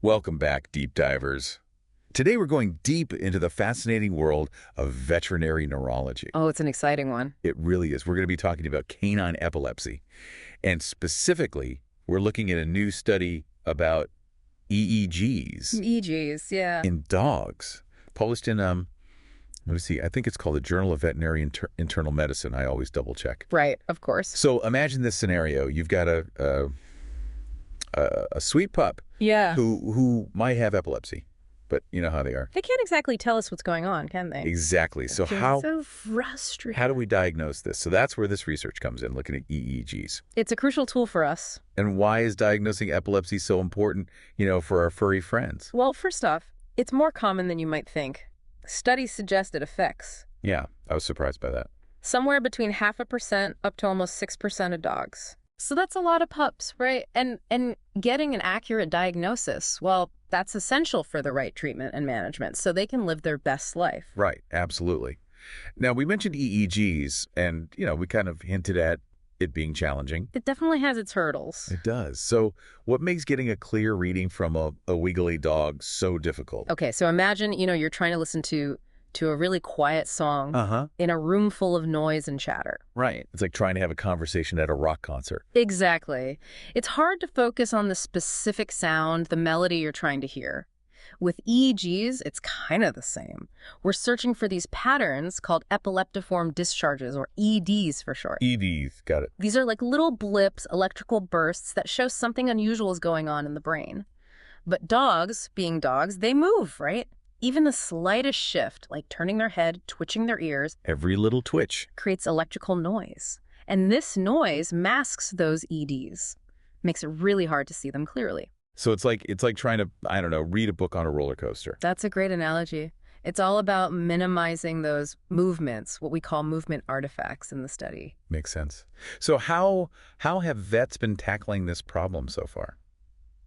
Welcome back, deep divers. Today we're going deep into the fascinating world of veterinary neurology. Oh, it's an exciting one. It really is. We're going to be talking about canine epilepsy. And specifically, we're looking at a new study about EEGs. EEGs, yeah. In dogs, published in, let me see, I think it's called the Journal of Veterinary Internal Medicine. I always double check. Right, of course. So imagine this scenario. You've got a sweet pup Yeah. who might have epilepsy, but you know how they are. They can't exactly tell us what's going on, can they? Exactly. So So frustrating. how do we diagnose this? So that's where this research comes in, looking at EEGs. It's a crucial tool for us. And why is diagnosing epilepsy so important, for our furry friends? Well, first off, it's more common than you might think. Studies suggest it affects Yeah, I was surprised by that. somewhere between 0.5% up to almost 6% of dogs. So that's a lot of pups, right? And getting an accurate diagnosis, well, that's essential for the right treatment and management so they can live their best life. Right, absolutely. Now, we mentioned EEGs, and, we kind of hinted at it being challenging. It definitely has its hurdles. It does. So what makes getting a clear reading from a wiggly dog so difficult? Okay, so imagine, you're trying to listen to a really quiet song in a room full of noise and chatter. Right. It's like trying to have a conversation at a rock concert. Exactly. It's hard to focus on the specific sound, the melody you're trying to hear. With EEGs, it's kind of the same. We're searching for these patterns called epileptiform discharges, or EDs for short. EDs, got it. These are like little blips, electrical bursts that show something unusual is going on in the brain. But dogs, being dogs, they move, right? Even the slightest shift, like turning their head, twitching their ears, Every little twitch. creates electrical noise. And this noise masks those EDs. Makes it really hard to see them clearly. So it's like trying to, read a book on a roller coaster. That's a great analogy. It's all about minimizing those movements, what we call movement artifacts in the study. Makes sense. So how have vets been tackling this problem so far?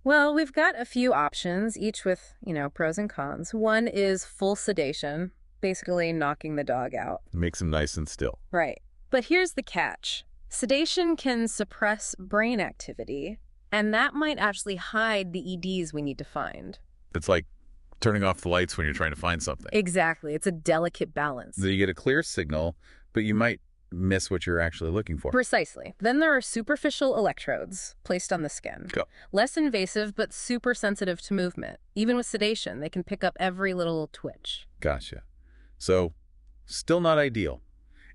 Well, we've got a few options, each with, pros and cons. One is full sedation, basically knocking the dog out. Makes them nice and still. Right. But here's the catch. Sedation can suppress brain activity, and that might actually hide the EDs we need to find. It's like turning off the lights when you're trying to find something. Exactly. It's a delicate balance. So you get a clear signal, but you might miss what you're actually looking for. Precisely. Then there are superficial electrodes placed on the skin. Go. Less invasive, but super sensitive to movement. Even with sedation, they can pick up every little twitch. Gotcha. So still not ideal.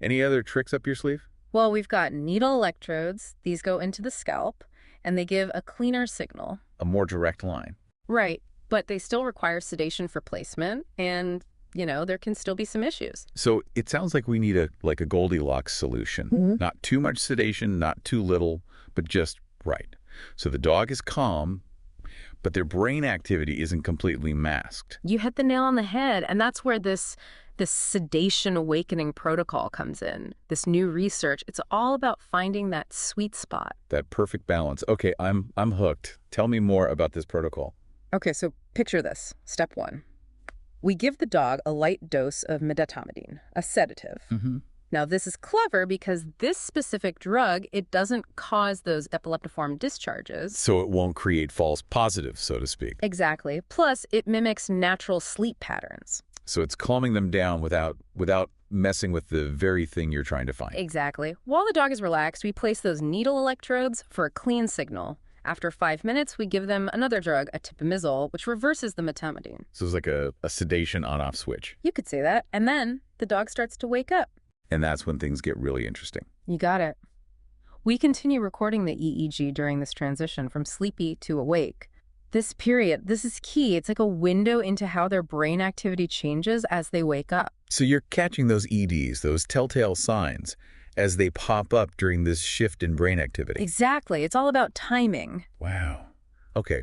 Any other tricks up your sleeve? Well, we've got needle electrodes. These go into the scalp, and they give a cleaner signal. A more direct line. Right. But they still require sedation for placement, and there can still be some issues. So it sounds like we need a Goldilocks solution. Not too much sedation, not too little, but just right. So the dog is calm, but their brain activity isn't completely masked. You hit the nail on the head, and that's where this sedation-awakening protocol comes in. This new research, it's all about finding that sweet spot. That perfect balance. Okay, I'm hooked. Tell me more about this protocol. Okay, so picture this. Step 1. We give the dog a light dose of midatomidine, a sedative. Now, this is clever because this specific drug, it doesn't cause those epileptiform discharges. So it won't create false positives, so to speak. Exactly. Plus, it mimics natural sleep patterns. So it's calming them down without messing with the very thing you're trying to find. Exactly. While the dog is relaxed, we place those needle electrodes for a clean signal. After 5 minutes, we give them another drug, a tipimizole, which reverses the metamidine. So it's like a sedation on-off switch. You could say that. And then the dog starts to wake up. And that's when things get really interesting. You got it. We continue recording the EEG during this transition from sleepy to awake. This period, this is key. It's like a window into how their brain activity changes as they wake up. So you're catching those EDs, those telltale signs, as they pop up during this shift in brain activity. Exactly. It's all about timing. Wow. Okay.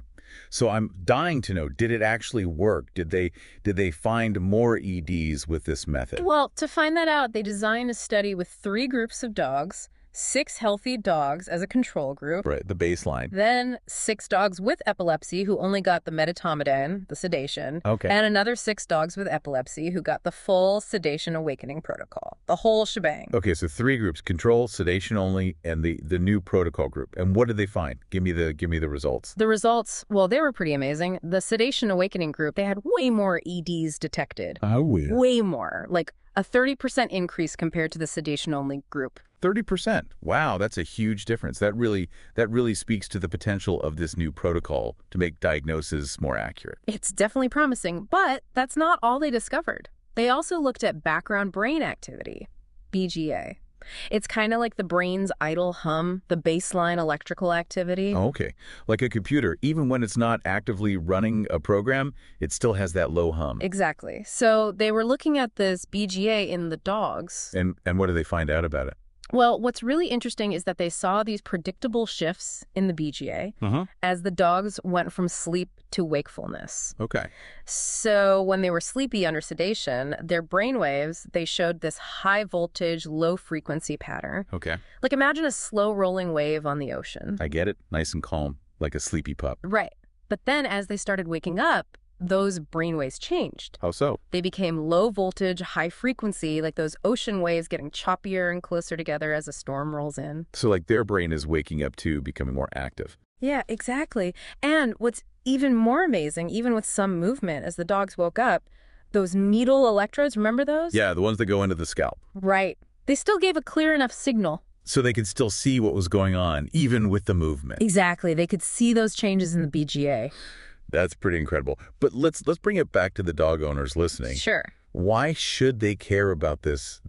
So I'm dying to know, did it actually work? Did they find more EDs with this method? Well, to find that out, they designed a study with 3 groups of dogs, 6 healthy dogs as a control group, Right, the baseline. then 6 dogs with epilepsy who only got the medetomidine, the sedation, Okay. and another 6 dogs with epilepsy who got the full sedation-awakening protocol, the whole shebang. Okay, so 3 groups: control, sedation only, and the new protocol group. And what did they find? Give me the results. The results, well, they were pretty amazing. The sedation-awakening group, they had way more EDs detected. Oh, well. Way more, like a 30% increase compared to the sedation-only group. 30%. Wow, that's a huge difference. That really speaks to the potential of this new protocol to make diagnosis more accurate. It's definitely promising, but that's not all they discovered. They also looked at background brain activity, BGA. It's kind of like the brain's idle hum, the baseline electrical activity. Oh, okay. Like a computer, even when it's not actively running a program, it still has that low hum. Exactly. So they were looking at this BGA in the dogs. And what did they find out about it? Well, what's really interesting is that they saw these predictable shifts in the BGA as the dogs went from sleep to wakefulness. Okay. So when they were sleepy under sedation, their brain waves, they showed this high voltage, low frequency pattern. Okay. Like imagine a slow rolling wave on the ocean. I get it. Nice and calm, like a sleepy pup. Right. But then as they started waking up, those brain waves changed. How so? They became low voltage, high frequency, like those ocean waves getting choppier and closer together as a storm rolls in. So like their brain is waking up too, becoming more active. Yeah, exactly. And what's even more amazing, even with some movement as the dogs woke up, those needle electrodes, remember those? Yeah, the ones that go into the scalp. Right. They still gave a clear enough signal. So they could still see what was going on, even with the movement. Exactly. They could see those changes in the BGA. That's pretty incredible. But let's bring it back to the dog owners listening. Sure. Why should they care about this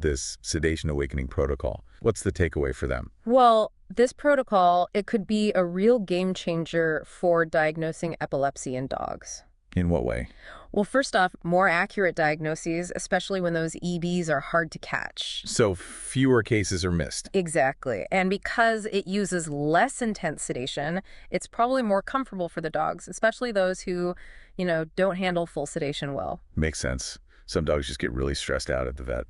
sedation awakening protocol? What's the takeaway for them? Well, this protocol, it could be a real game changer for diagnosing epilepsy in dogs. In what way? Well, first off, more accurate diagnoses, especially when those EBs are hard to catch. So fewer cases are missed. Exactly. And because it uses less intense sedation, it's probably more comfortable for the dogs, especially those who, don't handle full sedation well. Makes sense. Some dogs just get really stressed out at the vet.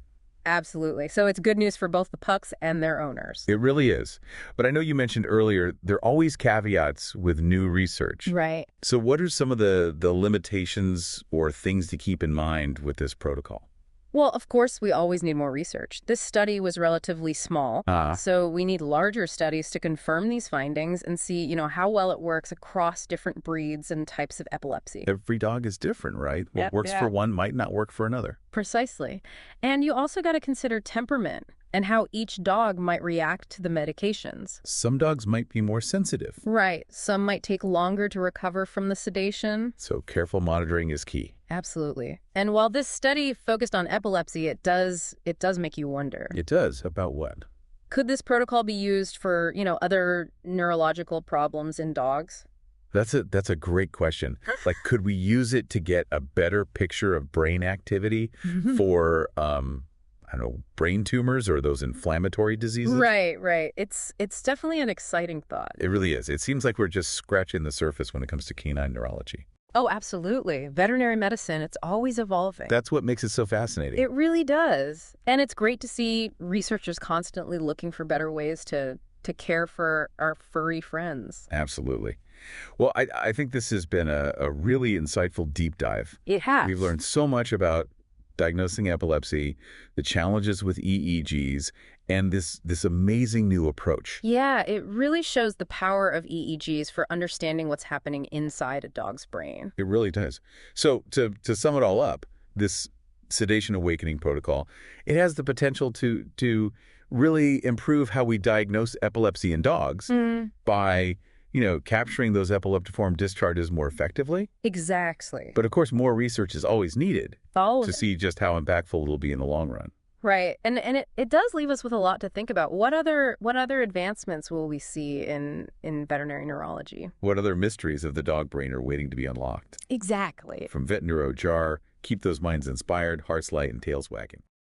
Absolutely. So it's good news for both the pups and their owners. It really is. But I know you mentioned earlier, there are always caveats with new research. Right. So what are some of the limitations or things to keep in mind with this protocol? Well, of course, we always need more research. This study was relatively small, so we need larger studies to confirm these findings and see, how well it works across different breeds and types of epilepsy. Every dog is different, right? What works for one might not work for another. Precisely. And you also got to consider temperament and how each dog might react to the medications. Some dogs might be more sensitive. Right. Some might take longer to recover from the sedation. So careful monitoring is key. Absolutely. And while this study focused on epilepsy, it does make you wonder. It does. About what? Could this protocol be used for, other neurological problems in dogs? That's a great question. Like, could we use it to get a better picture of brain activity for, brain tumors or those inflammatory diseases? Right. It's definitely an exciting thought. It really is. It seems like we're just scratching the surface when it comes to canine neurology. Oh, absolutely. Veterinary medicine, it's always evolving. That's what makes it so fascinating. It really does. And it's great to see researchers constantly looking for better ways to care for our furry friends. Absolutely. Well, I think this has been a really insightful deep dive. It has. We've learned so much about diagnosing epilepsy, the challenges with EEGs, and this amazing new approach. Yeah, it really shows the power of EEGs for understanding what's happening inside a dog's brain. It really does. So to sum it all up, this sedation awakening protocol, it has the potential to really improve how we diagnose epilepsy in dogs by capturing those epileptiform discharges more effectively. Exactly. But of course, more research is always needed to see just how impactful it'll be in the long run. Right. And it does leave us with a lot to think about. What other advancements will we see in veterinary neurology? What other mysteries of the dog brain are waiting to be unlocked? Exactly. From Vet Neuro Jar, keep those minds inspired, hearts light, and tails wagging.